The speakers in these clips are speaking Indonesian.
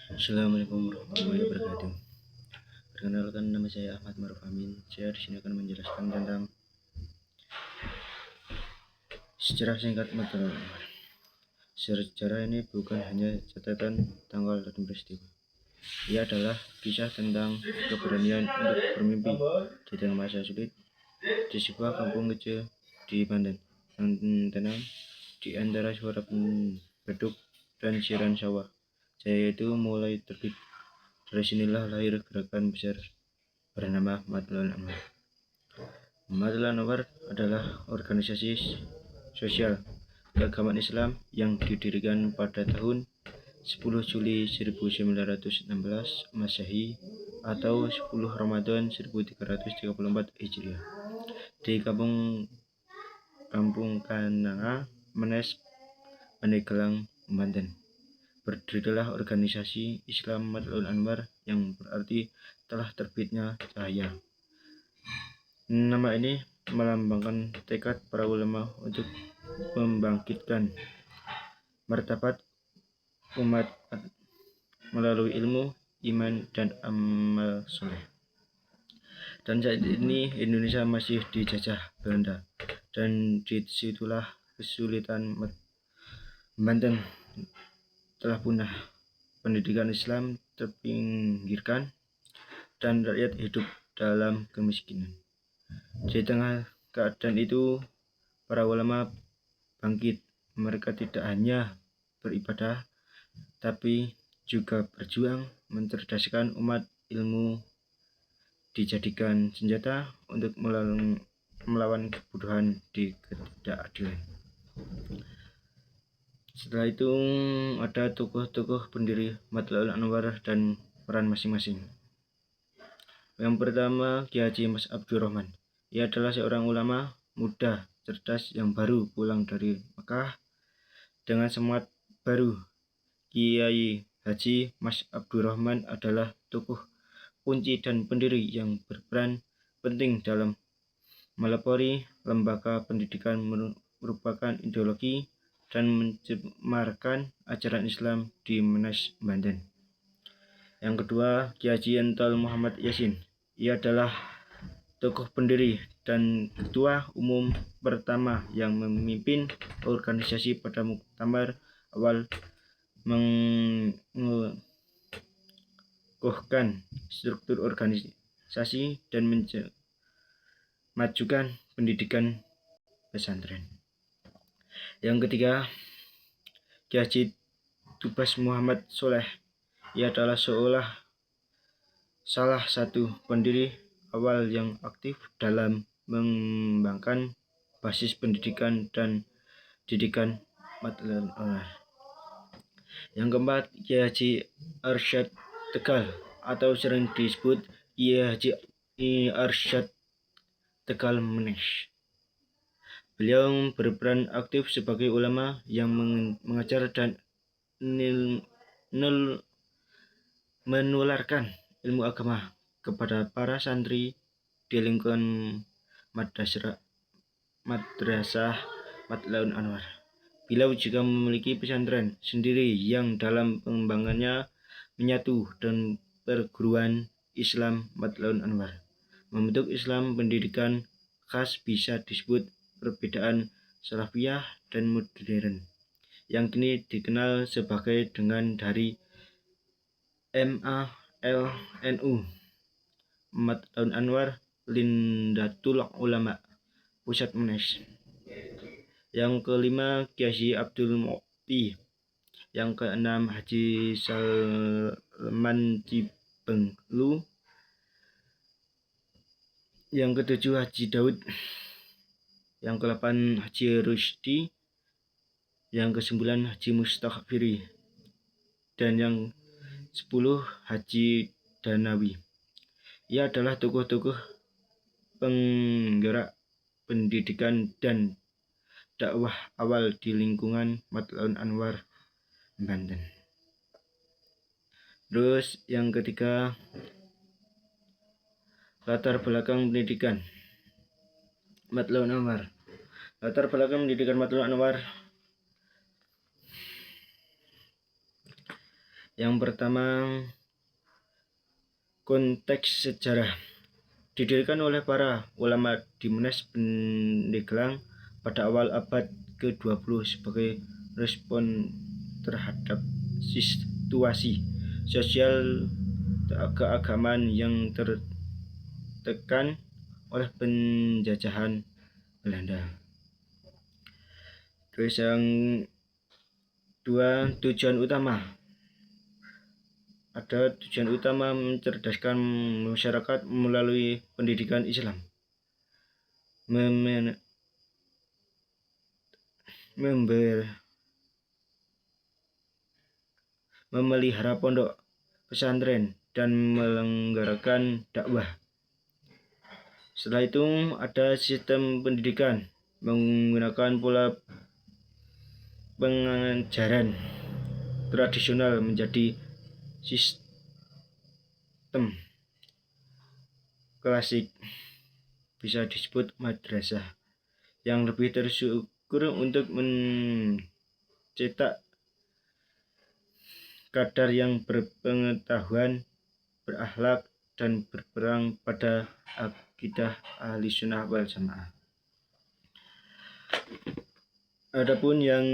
Assalamualaikum warahmatullahi wabarakatuh. Perkenalkan, nama saya Ahmad Maruf Amin. Saya di sini akan menjelaskan tentang sejarah singkat Matlul Anwar. Sejarah ini bukan hanya catatan tanggal dan peristiwa. Ia adalah kisah tentang keberanian untuk bermimpi di tengah masa sulit di sebuah kampung kecil di Banten yang tenang di antara suara beduk dan siaran sawah. Saya itu mulai terbit. Dari sinilah lahir gerakan besar bernama Matlul Anwar. Matlul Anwar adalah organisasi sosial keagamaan Islam yang didirikan pada tahun 10 Juli 1916 Masehi atau 10 Ramadan 1334 Hijriah di Kampung Kananga, Menes, Pandeglang, Banten. Berdirilah organisasi Islam Matlul Anwar yang berarti telah terbitnya cahaya. Nama ini melambangkan tekad para ulama untuk membangkitkan martabat umat melalui ilmu, iman, dan amal soleh. Dan saat ini Indonesia masih dijajah Belanda, dan disitulah kesulitan Banten telah punah, pendidikan Islam terpinggirkan, dan rakyat hidup dalam kemiskinan. Di tengah keadaan itu, para ulama bangkit. Mereka tidak hanya beribadah, tapi juga berjuang mencerdaskan umat. Ilmu dijadikan senjata untuk melawan kebodohan di ketidakadilan. Setelah itu ada tokoh-tokoh pendiri Matlul Anwar dan peran masing-masing. Yang pertama, Kiai Haji Mas Abdurrahman. Ia adalah seorang ulama muda cerdas yang baru pulang dari Mekah dengan semangat baru. Kiai Haji Mas Abdurrahman adalah tokoh kunci dan pendiri yang berperan penting dalam melapori lembaga pendidikan merupakan ideologi dan mencemarkan ajaran Islam di Menes, Banten. Yang kedua, Kiai Haji Entol Muhammad Yasin. Ia adalah tokoh pendiri dan ketua umum pertama yang memimpin organisasi pada muktamar awal mengukuhkan struktur organisasi dan memajukan pendidikan pesantren. Yang ketiga, Kiai Haji Tubas Muhammad Soleh. Ia adalah salah satu pendiri awal yang aktif dalam mengembangkan basis pendidikan dan didikan Matlul Anwar. Yang keempat, Kiai Haji Arsyad Tegal atau sering disebut Kiai Haji Arsyad Tegal Menes. Beliau berperan aktif sebagai ulama yang mengajar dan menularkan ilmu agama kepada para santri di lingkungan Madrasah Matlul Anwar. Beliau juga memiliki pesantren sendiri yang dalam pengembangannya menyatu dan perguruan Islam Matlul Anwar. Membentuk Islam pendidikan khas bisa disebut perbedaan Salafiyah dan modern, yang kini dikenal sebagai dengan dari MALNU, Matlul Anwar Lindatul Ulama, Pusat Menes. Yang kelima, Kiai Haji Abdul Mu'ti. Yang keenam, Haji Salman Cibenglu. Yang ketujuh, Haji Daud. Yang ke-8, Haji Rusdi. Yang ke-9, Haji Mustaghfiri. Dan yang 10, Haji Danawi. Ia adalah tokoh-tokoh penggerak pendidikan dan dakwah awal di lingkungan Matlul Anwar, Banten. Terus yang ketiga, latar belakang pendidikan Matlul Anwar. Latar belakang pendidikan Matlul Anwar Yang pertama, konteks sejarah. Didirikan oleh para ulama di Menes Pandeglang pada awal abad ke-20 sebagai respon terhadap situasi sosial keagamaan yang tertekan oleh penjajahan Belanda. Terus yang dua, tujuan utama. Ada tujuan utama mencerdaskan masyarakat melalui pendidikan Islam, memelihara pondok pesantren, dan menyelenggarakan dakwah. Setelah itu ada sistem pendidikan menggunakan pola pengajaran tradisional menjadi sistem klasik, bisa disebut madrasah, yang lebih terstruktur untuk mencetak kadar yang berpengetahuan, berakhlak, dan berperang pada akidah ahli sunnah wal jamaah. Adapun yang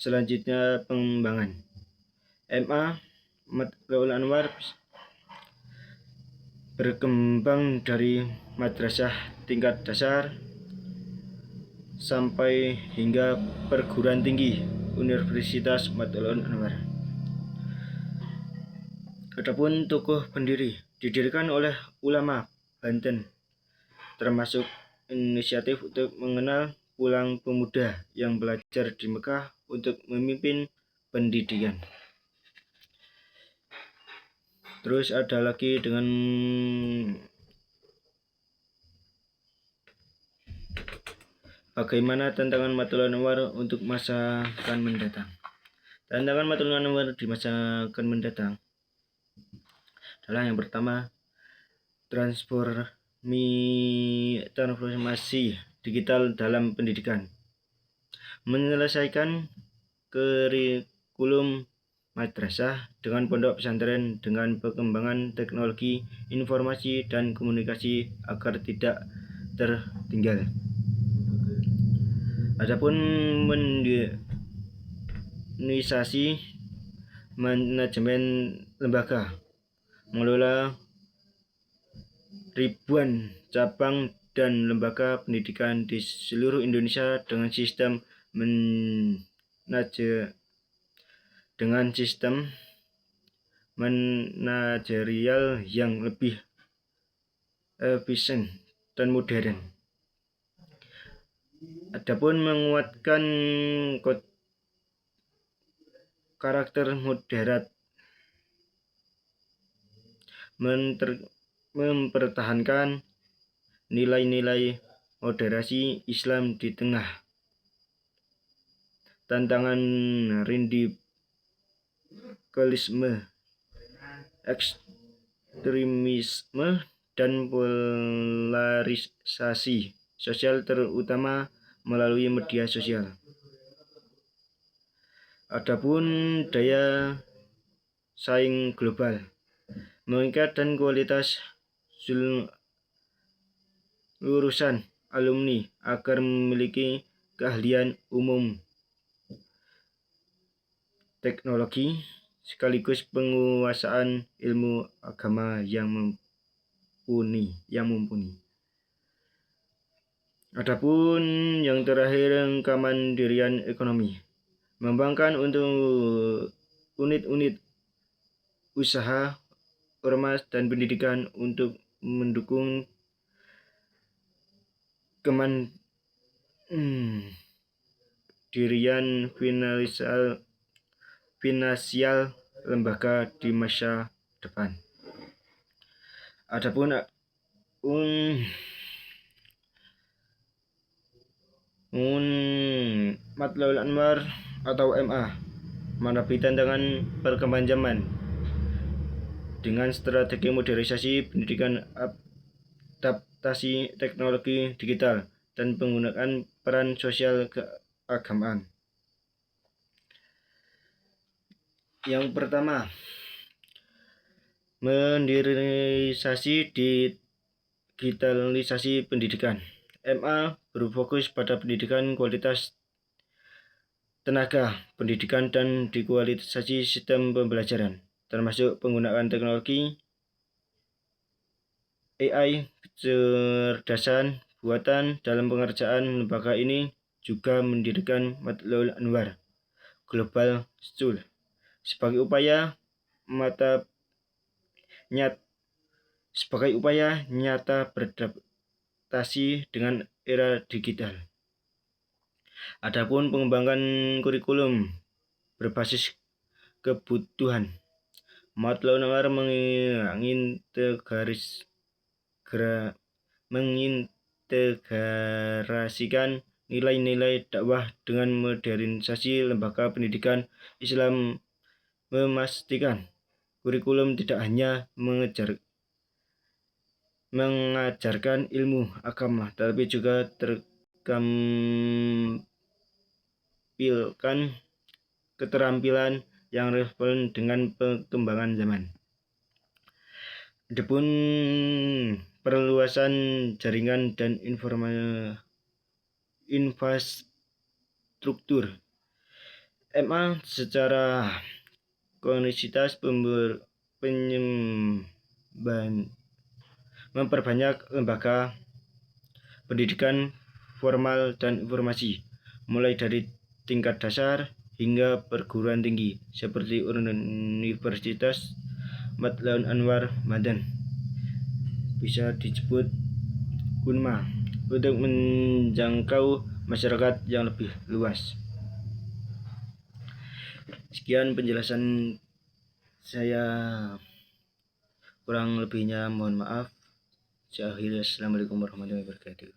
selanjutnya pengembangan MA Matlaul Anwar berkembang dari madrasah tingkat dasar sampai hingga perguruan tinggi Universitas Matlaul Anwar. Adapun tokoh pendiri didirikan oleh ulama Banten, termasuk inisiatif untuk mengenal pulang pemuda yang belajar di Mekah untuk memimpin pendidikan. Terus ada lagi dengan bagaimana tantangan Matlaul Anwar untuk masa akan mendatang. Tantangan Matlaul Anwar di masa akan mendatang adalah yang pertama, transformasi digital dalam pendidikan, menyelesaikan kurikulum madrasah dengan pondok pesantren dengan perkembangan teknologi informasi dan komunikasi agar tidak tertinggal. Adapun modernisasi manajemen lembaga, mengelola ribuan cabang dan lembaga pendidikan di seluruh Indonesia dengan sistem manajerial yang lebih efisien dan modern. Adapun menguatkan karakter moderat, mempertahankan nilai-nilai moderasi Islam di tengah tantangan radikalisme, ekstremisme, dan polarisasi sosial terutama melalui media sosial. Adapun daya saing global, meningkatkan kualitas lulusan alumni agar memiliki keahlian umum teknologi sekaligus penguasaan ilmu agama yang mumpuni. Adapun yang terakhir, kemandirian ekonomi, mengembangkan untuk unit-unit usaha, ormas, dan pendidikan untuk mendukung kemandirian finansial lembaga di masa depan. Adapun Matlaul Anwar atau MA menghadapi tantangan perkembangan zaman dengan strategi modernisasi pendidikan, adaptasi teknologi digital, dan penggunaan peran sosial keagamaan. Yang pertama, modernisasi digitalisasi pendidikan. MA berfokus pada pendidikan, kualitas tenaga pendidikan, dan dikualitasasi sistem pembelajaran, termasuk penggunaan teknologi AI, kecerdasan buatan dalam pengerjaan. Lembaga ini juga mendirikan Matlaul Anwar Global School sebagai upaya nyata beradaptasi dengan era digital. Adapun pengembangan kurikulum berbasis kebutuhan, Matlaul Anwar mengintegrasikan nilai-nilai dakwah dengan modernisasi lembaga pendidikan Islam, memastikan kurikulum tidak hanya mengajarkan ilmu agama, tetapi juga tertampilkan keterampilan yang relevan dengan perkembangan zaman. Adapun perluasan jaringan dan infrastruktur, MA secara koneksitas memperbanyak lembaga pendidikan formal dan informasi, mulai dari tingkat dasar hingga perguruan tinggi, seperti Universitas Matlaul Anwar Banten, bisa disebut UNMA, untuk menjangkau masyarakat yang lebih luas. Sekian penjelasan saya, kurang lebihnya mohon maaf. Saya akhiri. Assalamualaikum warahmatullahi wabarakatuh.